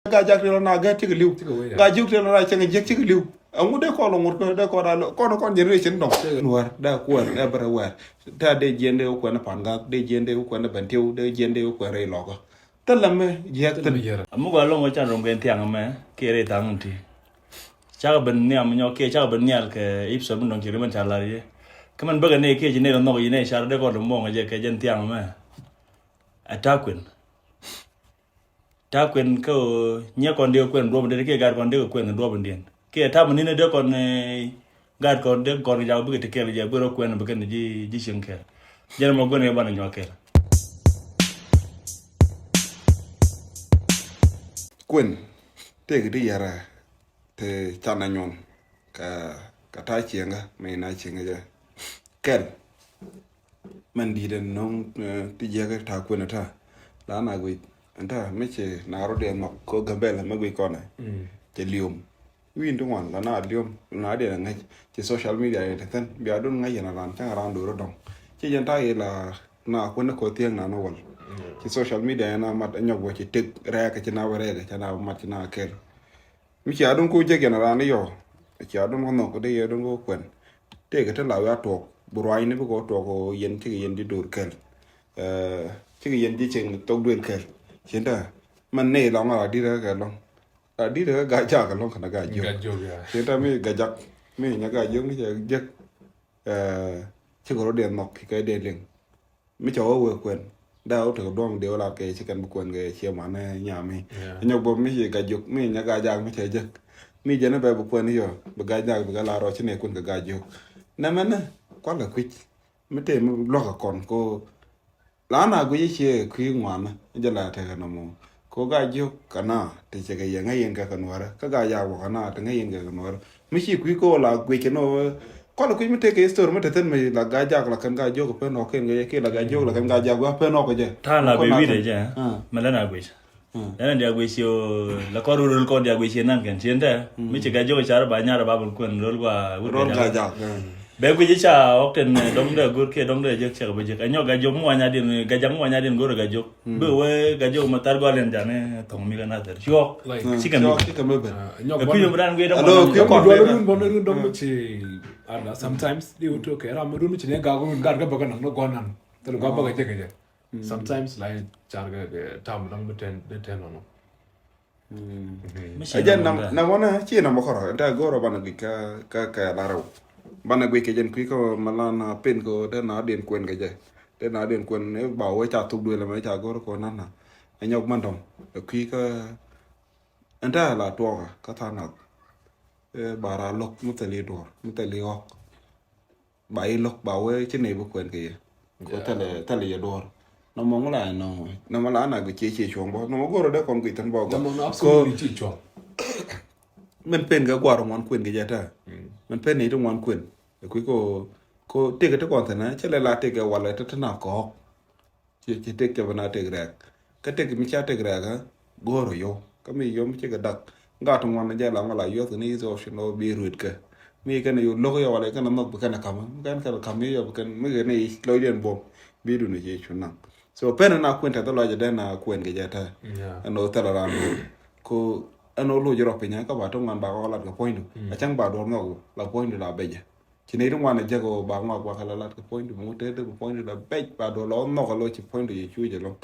ga jak lo na ga ti liu ga juk lo na chen jek ti liu amu de ko lo ngur de ko da ko generation dong nuar da ko da bara war da de jende ko na panga de jende ko na bantiu de jende ko re lo ko talame jek tan amu ga lo ngo chan rong gen tiang me kere tang ti cha ben ne am nyo ke cha ben nyal ke ipso mun dong kire man cha la ye kaman baga ne ke jine no yine sha de ko lo mo nga je ke jen tiang me ta kwen ko nya kon de kwen ro de ke gar kon de kwen ro ben den ke ta mun ne de kon gar kon de kon ja bu ke ke ja bu ro kwen bu ke ji shin ke jen mo gone ban nyo ke kwen te gidi yara te chana nyon ka ta chienga me na chienga ja kel man di den non ti jaga ta kwen ta la na gwi anta meche na ro de nok ko gambela ma gwi kona te lium win to wan la na lium na de na ci social media te tan bi adun ngai na ran ta ran do ro dong ci jan ta la na ko na ko tieng na no wal ci social media na mat nyog ci tek rek ci na ware ga na mat na kel mi ci adun ko jege na ran yo ci adun ko no ko de adun ko kwen te ga ta la ya to bu roi ne bu ko to ko yen ci yen di dur kel ci yen di cheng to dur kel ci da man ne la ma di ra ga long đi được gà chả cả luôn khả gà nhiều thế ta mới gà giặc mới nhà gà giống cái giặc chứ có điện mọc thì cái điện liền mới cho vừa quyền đau thử đoan điều là cái chỉ cần một quyền cái chiều mà này nhà mình nhóc bom mới chỉ gà giục mới nhà gà giặc mới chơi giặc mới giờ nó về một quyền đi rồi một gà giặc một gà la rồi chứ này quyền gà giục nên mà quá là quick mới tìm lo cả còn cô lá nào cũng chỉ khi ngoan giờ là thầy nó mua ko ga jo kana te che ga yanga yenga kanwara ka ga ya wa kana te nga yenga kanwara mi chi ku ko la gwe ke no ko la ku mi te ke store mi te ten mi la ga ja la kan ga jo ko pe no ken ga ke la ga jo la kan ga ja wa pe no ko je ta la be wi de je ma la na gwe la na gwe si o la ko ru ko dia gwe si nan ken chen de mi che ga jo cha ba nya ba bul kun ro wa ro ga ja be gwe cha ok ten dong de gur ke dong de je che ba je anyo ga jo mo nya din ga jang mo nya din go ga jo be we ga jo ma tar go len jane tong mi ga na der jo chicken me be anyo ku yo bran gwe dong ku ko do ru dong chi ana sometimes di uto ke ra mu chi ne ga go gar ga ba ga nang no go nan to go ba ga je ga sometimes like char ga tam dong be ten no ajan na mona chi na mo khoro ta go ro bana gi ka la ro bana gwe ke jen ko malana pen ko de na den kwen ga je de na den kwen ne ba we cha tuk la me cha go ko nan na anyok man dom ki ka anta la to ka ta na bara lok mutali dor mutali ho ba i lok ba we che ne bu kwen ke ko tale ya dor no mo la no na mala na ga che chong bo no go ro de kon ki tan bo ko chi chongมันเป็นก็กว่ารงวันควินก็จะได้มันเป็นในตรงวันควินแต่คุยก็เตะกันทุกวันแต่นะเช่นเวลาเตะกันวันอะไรทั้งนั้นก็จะเตะกันวันไหนเตะแรกก็เตะกันไม่ใช่เตะแรกฮะกัวรอยก็มีโยมเช่นกันดักก็ตรงวันนั้นจะหลังอะไรโยตัวนี้จะชิโนบีรูดกันมีกันอยู่โลกยาวอะไรกันน้ำมันกันนะคำกันคำนี้อยู่กันไม่เกินในร้อยเดือนบ่บีดูนี่จะชุนนั่งส่วนเป็นนักควินแต่ตลอดจะได้นักควินก็จะได้อันโน้ตละร้านก็ano lo joro pe nya ka ba to ngan ba ko lat ko point a chang ba do no la point la be ja chi ne dong wan je ko ba ma kwa kala lat ko point mu te de point la be ba do lo no ko lo chi point ye chu je lo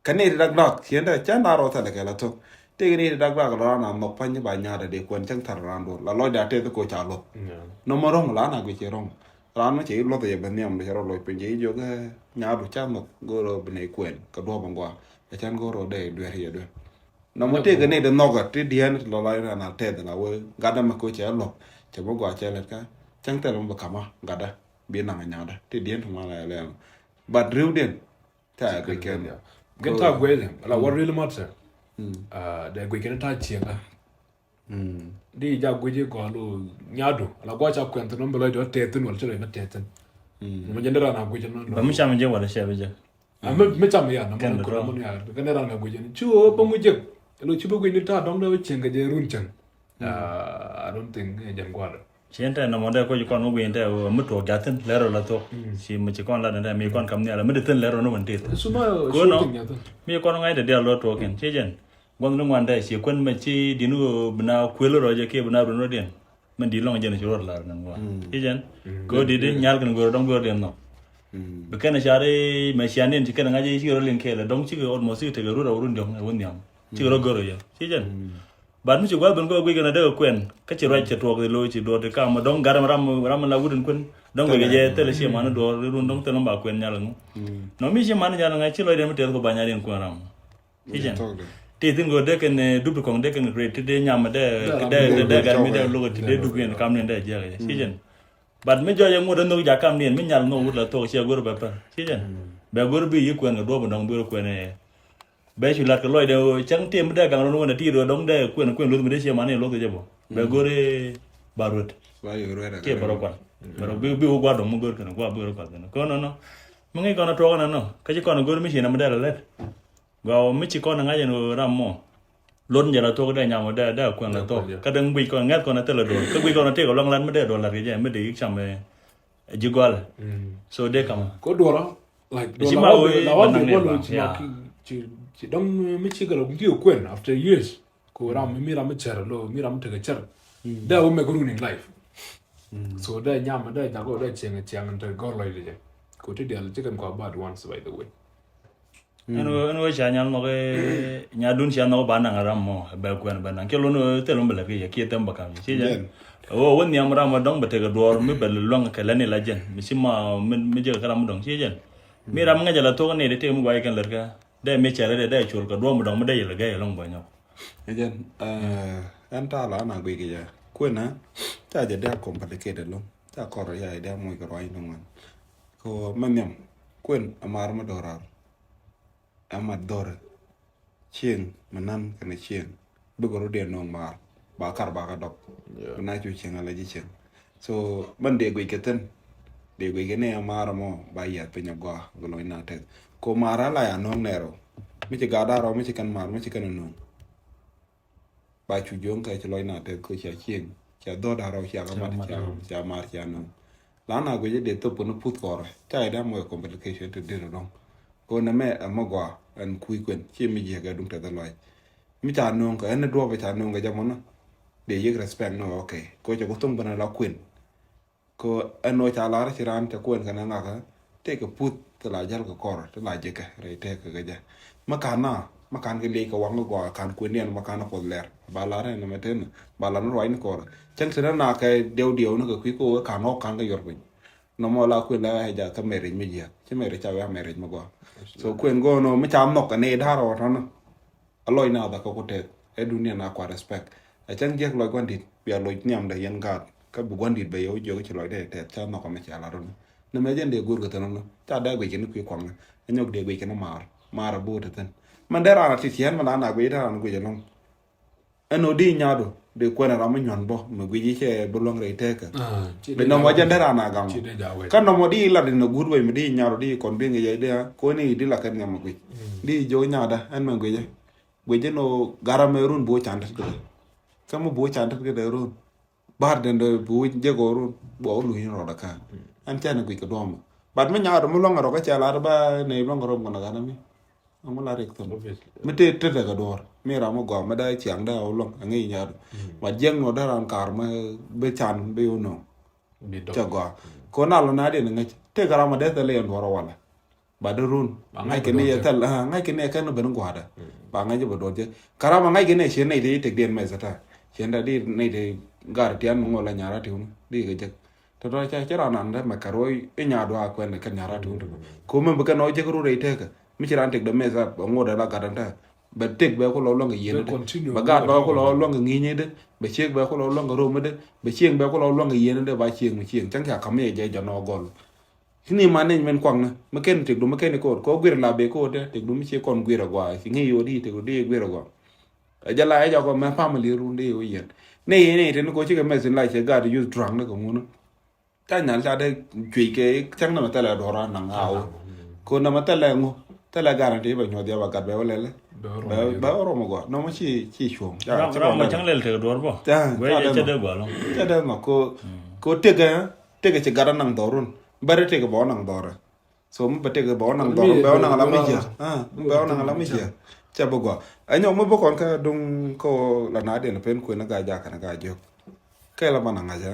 kan ne dak dak chien da chan da ro ta la ka la to te ni dak dak la na no pa nya ba nya da de kon chang thar ran do la lo da te ko cha lo no mo rong la na ko che rong ran ma che lo te ba nyam de ro lo pe je jo ga nya do cha no go ro be ne kwen ka do bang wa a chan go ro de dwe ye do nó mới thế cái này được nọc cái điên là lại là thế là với gada mà coi chơi lọc chỉ có quả chơi là cái chẳng thể làm được cả mà gada biến năng nhau đó thế điên không là làm bật rượu điên thế cái cái ta quên là what really matter để quên cái ta chiang đi ra quên cái gọi luôn nhado là qua chọc quen tụi nó bây giờ tết tụi nó chơi nó tết tụi mà nhân ra nào quên cho nó ba mi chama je wala she beje me chama ya na mo ko mo ya cái này là người quên chú bông quên lo chibu ko ni ta dong da chen ga je run chen I don't think jan gwa chen ta no mo da ko kon mo gwen ta mu to ga tin lero la to si mu chi kon la da mi kon kam ne la mu de tin lero no man te su ma ko no mi kon ngai de lo to ken che jen Gwan no ngwanda si kwen me chi dinu bna kwelo roje ke bna bna den. Men di long jen churor la nan wa. Ijen go di de nyal kan go dong go den no. Bekana share me shanen ti kana ngaji chi ro lin ke la dong chi go almost te go ru run dong won nyam. Chi ro go ro ya. Ijen ban mi chi gwa ben go gwi kana de kwen ka chi ro che to go lo chi do de ka ma dong garam ram la wudun kwen dong go je te le shi ma no do run dong te no ba kwen nyal no. No mi shi ma nyal ngai chi lo de mi te go ba nyal en kwen ram. Ijen ti tin go de ken dubu kong de ken create de nyam de gar mi de logo ti de dubu en kam ne de ja ga sijen bad mi jo yang mo de no ja kam ne mi nyal no wud la to che gor ba pa sijen be gor bi yi kwen do bo dong bi kwen e be chu lat ko loy de chang tim de gang no na ti do dong de kwen lu mi de che ma ne lo to je bo be gor e barut ba yo ro ke baro kwa baro bi gwa do mo gor ken gwa bi ro kwa ko no mo ngi ko na to na no ka ji ko na gor mi che na ma de la let gao mi chỉ con là ngay giờ ram mo lớn giờ là tôi cái nhà mà đã quen là tôi cái đừng bị con ngắt con là tên là đồ cái bị con là tên của long lan mới để đồ là cái gì mới để chăm về jugal so để cầm có đồ đó like chỉ mà chỉ đông mi chỉ cái lòng tiêu quen after years cô ram mi ram chơi lo mi ram chơi chơi đã hôm nay có running life so đã nhà mà đã nhà có đã chèn anh chơi gọi lại đấy cô thấy điều chỉ cần qua bad once by the way Anu cha nyal no ke nya dun cha no banang ram mo ba kwen banang ke lo no te lo mbele ke ke tem bakam chi ja o won nyam ram dong bete ga dor mi bel long ke lani la jen mi sima mi je karam dong chi jen mi ram nga jala to ne de te mu bai kan lerga de me cha de chul ka do mu dong me de yel ga long ba nyo jen an ta la na gwi ke ja kwen na ta je da complicated lo ta ko ro ya da mo ko roi no man ko man nyam kwen amar ma dorar amat dor chieng manan kana chieng bugoro de no mar ba kar ba ka dok na chu chieng ala ji chieng so ban de gwi keten de gwi gene amar mo ba ya pe nyagwa golo ina te ko mara la ya no nero mi ci gada ro mi ci kan mar mi ci kan no ba chu jong ka ci lo ina te ko cha chieng cha do da ro cha ga ma cha mar cha no la na gwi de to puno put ko ta da mo complication to de no ko na me amagwa an kui kwen chi mi je ga dum ta dalai mi ta no ko en do ba ta no ga jamona de yek respect no okay ko je ko tum bana la kwen ko en no ta la ra ti ran ta kwen kana nga ka te ko put ta la jal ko kor ta la je ka re te ka ga ja ma kan ke le ko wang go kan kwen ne ma kan ko ler ba la re na me ten ba la no wai ko chen se na ka deu no ko kui ko ka no kan ga yor bin no mo la kwen la ja ka me ri mi je che me ri cha wa me ri ma go so kwen go no mi cham nok ne dharo no aloi na da ko te e dunia na kwa respect a chan je loi kwan dit bia loi nyam da yan gat ka bu kwan dit be yo jo ki loi de te cha nok ma cha la ron ne me jen de gur ga tan no ta da gwe ken ku kwang ne nyok de gwe ken mar bu te tan man dera na ti chen ma na gwe da na gwe no eno di nyado de kwen ra ma nyon bo me gwe ji che bu long re te ka be no ma jen dera na gam kan no mo di la de no gur we me di nyaro di kon bi nge de ko ni di la kan ngam gwe di jo nyada an ma gwe je no garamerun bo chandat de kamu bo chandat de run bar den de bo je go run bo lu hin ro da ka an chan gwe ka dom bad me nyaro mo long ro ka cha la ba ne long ro ngana ga na mi mo la rek to me te ga dor mi ra mo go ma da chiang da long ngi nyaro ma jeng no da ran kar ma be chan be no cha go ko na lo na de ngi te gara ma de te le ndo ro wala ba de run ngai ke ne ya tal ngai ke ne ka no ben go da ba ngai je bo do je kara ma ngai ke ne she ne de te den mai zata she nda di ne de gar tian mo la nyara ti un di ge je to do cha ra nan da ma karoi e nya do a ko ne kan nyara ti un ko me ba ka no je ko re te ka mi ci ran te de meza ba ngo da la ga dan ta ba tek ba ko lo lo ngi yene ba ga ba ko lo lo ngi ni de ba chek ba ko lo lo ngi ro me de ba cheng ba ko lo lo ngi yene de ba cheng mi cheng chang ka kam ye je jo no gol ni management kwang na ma ken tek du ma ken ko gwir la be ko de tek du mi che kon gwir gwa ki ngi yo di tek du de gwir gwa a jala e jo ko ma family ru de yo yen ne ye te no ko chi ka mesin la che ga de use drunk na ko ngono ta nya ta de jwi ke chang na ma ta la do ra na ngao ko na ma ta la ngo ta la garanti ba nyo dia ba gat be wala le ba ro mo gwa no ma chi chuom ra ma chang le te dor bo we che de gwa lo cha de ma ko te ga che garan nang dorun bare te ga bo nang dor so mo te ga bo nang dor be nang la mi ja be nang la mi ja cha bo go anyo mo bo kon ka dung ko la na de na pen ko na ga ja kana ga jo ke la bana nga ja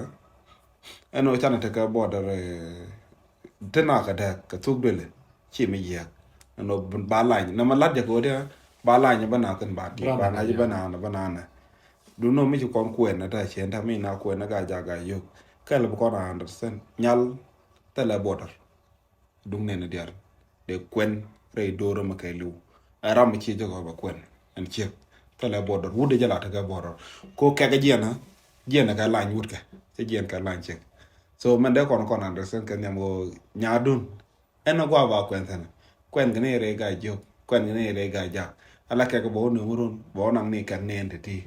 eno chana te ka border tena ka da ka tuk dele chi me ya no ba la na ma la de ko de ba la nya bana kan ba ti ba na ji bana na bana na du no mi kon ko na ta chen ta mi na ko na ga ja ga yo ke la ko na understand nyal te la border dung ne na diar de kwen re do ro ma kai lu ram chi jogo ba kwen en che te la border wu de jala ta ga border ko ka ga jena ka la nyut ka se jen ka la che so man de kon understand kan yamo nyadun eno gwa ba kwen gane re ga jo kwen gane re ga ja ala ka ko bo no murun bo nang ni kan ne entity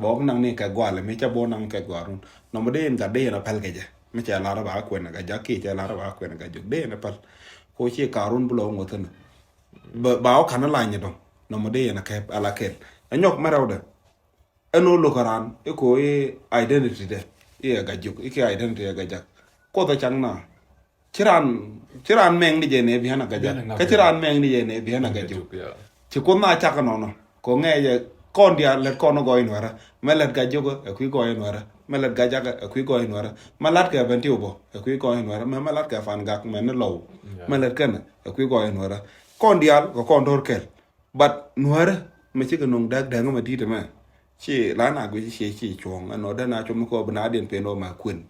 bo nang ni ka gwa le me cha bo nang ka gwa run no mo de ga de na pal ga ja me cha la ba kwen ga ja ki cha la ba kwen ga jo de na pal ko chi ka run bulo ngoten ba o kan la nyi do no mo de na ka ala ke anyok marawda eno lokaran eko identity de ga juk ike identity ga jak ko da changna chiran meng ni je ne bi hana ga jak ka chiran meng ni je ne bi hana ga juk chi ko na chaka no ko nge je kon dia let kon go in wara melet ga juk e ku go in wara melet ga jak e ku go in wara malat ka benti obo e ku go in wara malat ka fan gak men low melet kan e ku go in wara kon dia ko kon dor kel but nuara me chi ga nong dag dang ma di de ma chi la na gu chi chong no da na chum ko bna den pe no ma kun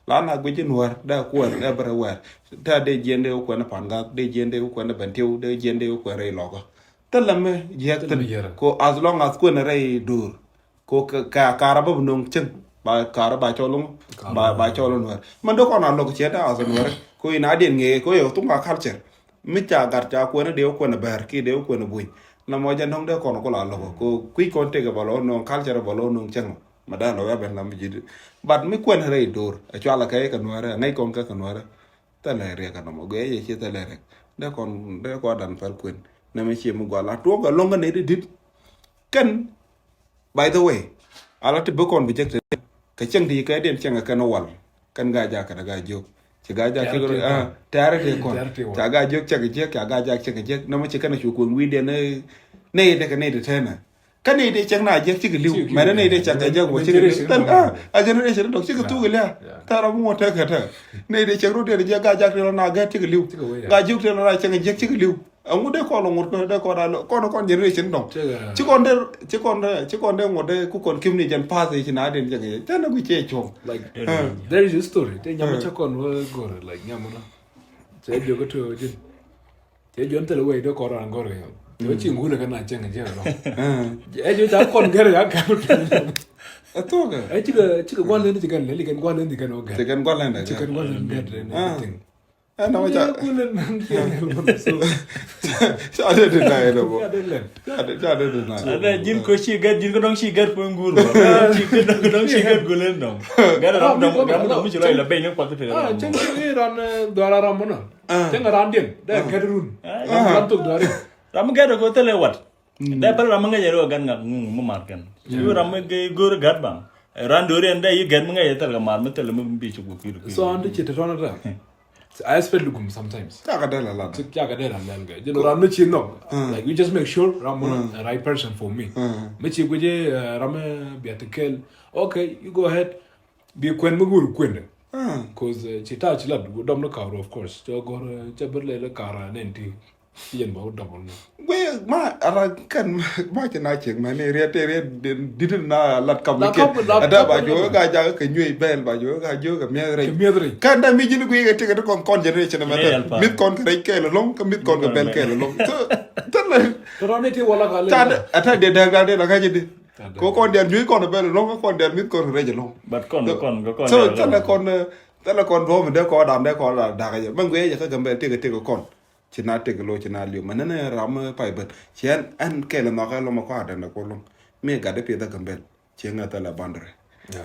la na gu chi nuar da ko da bra wa ta de jende ko na panga de jende ko na bantiu de jende ko re logo ta la me je ko as long as ko na re dur ko ka ra ba nong chen ba ka ra ba cholong ba cholong nuar man do ko na lo che da as nuar ko ina den nge ko yo tung ka culture mi cha gar cha ko na de ko na bar ki de ko na bui na mo jan hong de kono ko la logo ko kui kon te ga balo no culture balo no chang mada no ya ben lam jid but mi kwen re dor a chala kay ka nuara ngai kon ka nuara ta le re ka no mo ge ye ta le re de ko dan fal kwen na me chi mu gala to ga longa ne dit kan by the way ala te be kon bi jek ka chang di ka den chang ka no wal kan ga ja ka ga jo ci ga ja ci tare te kon ta ga jok ci ga ga ja ci ga na ma ci kana shu ko wi de ne de ka ne de tana ka ne de chang na je ci ga liu ma ne de chang ga je ko ci ga tan a generation do ci ga tu ga la ta ra mu ta ka ta ne de chang ro de je ga ja te na ga ci ga liu ga juk te na chang je ci ga liu amu de ko lo ngur ko de ko da ko no kon generation dong ci kon de ngode ku kon kim ni jan pass ci na den je ta na ku che chong like there is a story te nyama cha kon wo gore like nyama na se jogo to jin te jon tele we de ko ran gore yo ci ngule kana chenga je no e jo ta kon gore ga ka to ga e ci ga gwan le ni ga le gan gwan le ni ga no ga te gan gwan le ci gan gwan le everything na ma cha cha de na e bo cha de na ada jin ko shi dong shi gar po ngur shi dong shi gar gulen dong gar ram dong mi chulai la be nyang pa te chen ni ran dwara ram na chen ran den da gadrun ram tok dware ram gar ko tele wat da pal ram nga yero gan nga mu mar kan yu ram ge gor gad bang ran dore nda yu gan nga yetal ga mar metel mu bi chu ko kiru so ande chete tona da I spell lugum sometimes. Kya ka la. Kya ka dela lan ga. Jeno ram chi no. Like we just make sure ram the right person for me. Me chi guje ram biatikel. Okay, you go ahead. Bi kwen mugur kwen. Cause chita chila dom no kawro of course. Jo gor chaberle le kara nenti. Yen ba double no. We ma ara kan ma ke na cheng ma ne re didin na lat kam ke ada ba jo ga ja ka nyui bel ba jo ga jo ga me kan da mi jinu ku ga te ga kon generation ma mit kon ka ke le long ka mit kon ka bel ke le long tan la raneti wala ga le ata de da ga de la ga ji ko kon der nyui kon bel long kon der mit kon re je long bat kon so tan la kon ro me de ko dam de ko la da ga man gwe ja ka gambe te ga kon china teglo china liu manana ram pai ban chen an kele no ka lo ma kwa da na ko lo me ga de pe da gambel chenga ta la bandre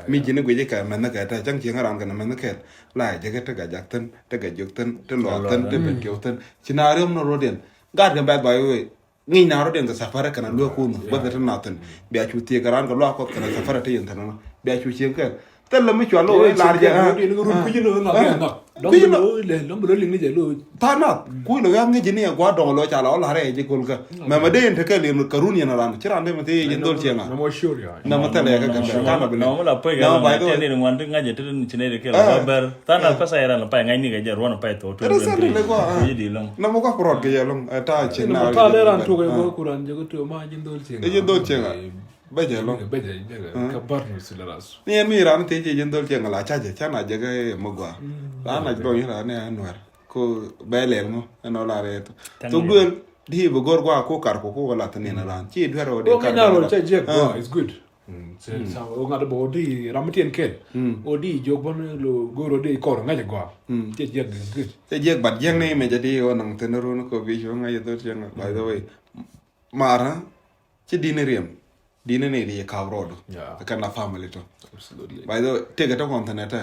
mi jine gwe ka man ga ta chang chenga ram ga na man ka la je ga ta ga jak tan ta ga juk tan ta lo tan ta ben kyo tan china ram no roden ga ga ba ba we ngi na roden ga safara kana lo ko no ba ta na tan bi a chu ti ga ran ga lo ko kana safara ta yin tan na bi a chu chen ka tel la mi chwa lo la ja đi nó run cái nó là ngọc đóng bữa liền cái luôn ta na ku lo yang ngi ni gwa dong lo cha lo la re ji kul ka ma de en te ke lim ka run yana ran chira ndem te yin dol chenga nó mới sure ya na ma tel ka ka na no la pe ga na te ni ngwan te ngaje te ni chine de ke la ber ta na pa sa era na pa ngai ni ga je ron pa to to ni di long na mo ka prod ke yalong ta chen na ta le ran to ga kuran je ko to ma jin dol chenga yin dol chenga ba je lo ba je ka bar no sila ras ni mi ran te je yin dol chenga la cha je cha na je ga mo gwa la na do yin ra ne anwar ko belel mo no la re to duel di bo gor gwa ko kar ko la tane na ran chi dwero de kar na ro che je ko is good se sa o ngada bo di ramitien ken o di jog bon lo goro de ko nga je gwa che je good te je bat jeng ne me je di o nang te no ko vi jo nga ye do chenga by the way mara chi dinerium dine ne di ka rodo ka na family to absolutely by the way te ga to kon tane ta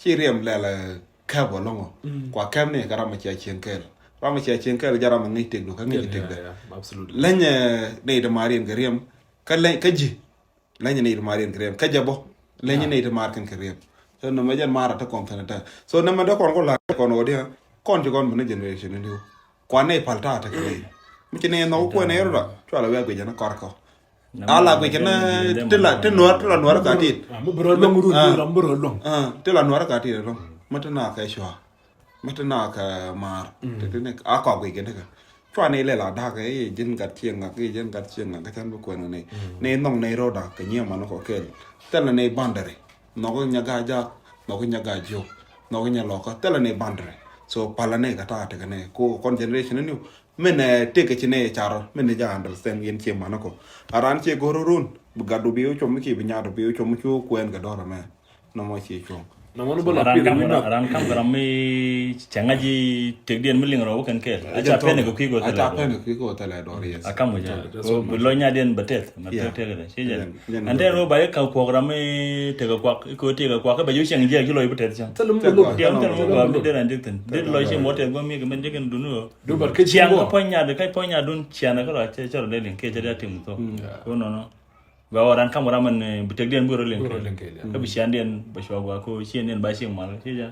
chi riem la la ka bo longo kwa kam ne ka rama chi chen kel rama chi chen kel jara ma ngi tek do ka ngi tek da absolutely lanya ne da marien ga riem ka len ka ji lanya ne da marien ga riem ka jabo lanya ne da mar kan ka riem so no ma jan mara ta kon tane ta so na ma da kon ko la kon o dia kon ti kon ne generation ni kwa ne palta ta ka le mi chi ne no ko ne ro da chwa la ga jana kor ko ala gwe kana te nuar ka tit mo bro long ru ram bro long te la nuar ka tit long mata na ka shwa mata na ka mar te ne a ka gwe kana ka chwa ne le la da ka e jin gat chieng ga ke jin gat chieng ga ka tan bu ko ne nong ne ro da ka nyema no ko ke te la ne bandare no ko nya ga ja no ko nya ga jo no ko nya lo ka te la ne bandare so pala ne ka ta te ka ne ko kon generation ni men te ke chine charo men ja understand yen che manako aran che gororun gadu biu chom ki binya do biu chom chu kwen ga dora me no mo che chom na mo no bala pi ran kam gram mi changa ji tek dien mi ling ro kan ke a cha pen ko ki go a cha pen ko ki go tele do yes akam mo ja lo nya den betet ma te te ga che ja ande ro ba ka program mi te ga kwa ko te ga kwa ka ba yu chang ji ki lo betet cha talum lo dia tan mo ba de ran dik tan de lo chi mo te go mi ga men de kan dunu do bar ke chiang ko ponya de kai ponya dun chiang ka ra che de ling ke ja tim to ko no no ba waran kam ram man betek dien bu ro ling ka bi chiang dien ba shwa gwa ko chiang dien ba chiang ma che ja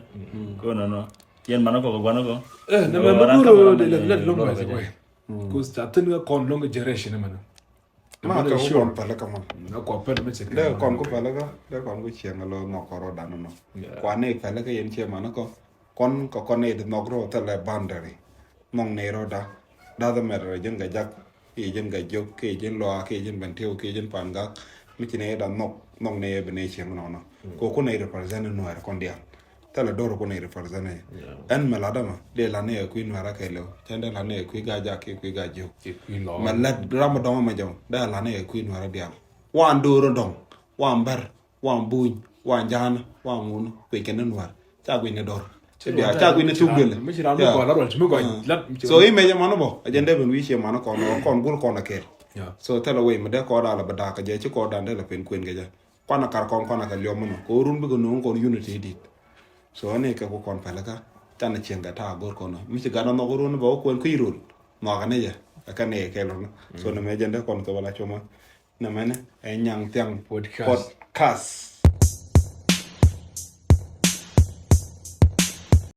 ko no no yen mana ko gwa no ko na ma buro de le long ba se ko sta tin ga kon long generation man ma ka ko pala ka man na ko pa de se de kon ko pala ka de kon ko chiang lo no ko ro dan no kwa ne pala ka yen che mana ko kon ne de no gro tele boundary mong ne ro da da mer jen ga jak ke jen ga jok ke jen lo ke jen ban teo ke jen pan ga mi ne da nok ne be ne chiang no no ko ne represent no er kon dia tala doro ko ne represent en melada ma de la ne ku no ara ke lo tende la ne ku ga ja ke ku ga jo ma la ram do ma jo da la ne ku no ara dia wan doro dong wan bar wan buñ wan jana wan mun ku ke ne no cha ku ne dor ya cha ku ne tugel mi ci ram ko la ro ci mi ko lat so i me mano bo agende ben wi che mano ko no kon gul ko na ke so tala we me de ko da la bada ka je ci ko da de la pen kwen ge ja kwana kar kon kwana ka lyo mono ko run bi ko no kon unity dit so ne ka ko kon pala ka tan chenga ta gor ko no mi ci ga no ko run bo ko ko irul no ga ne ja ka ne ke lo so no me jende kon ko wala choma na mane e nyang tiang podcast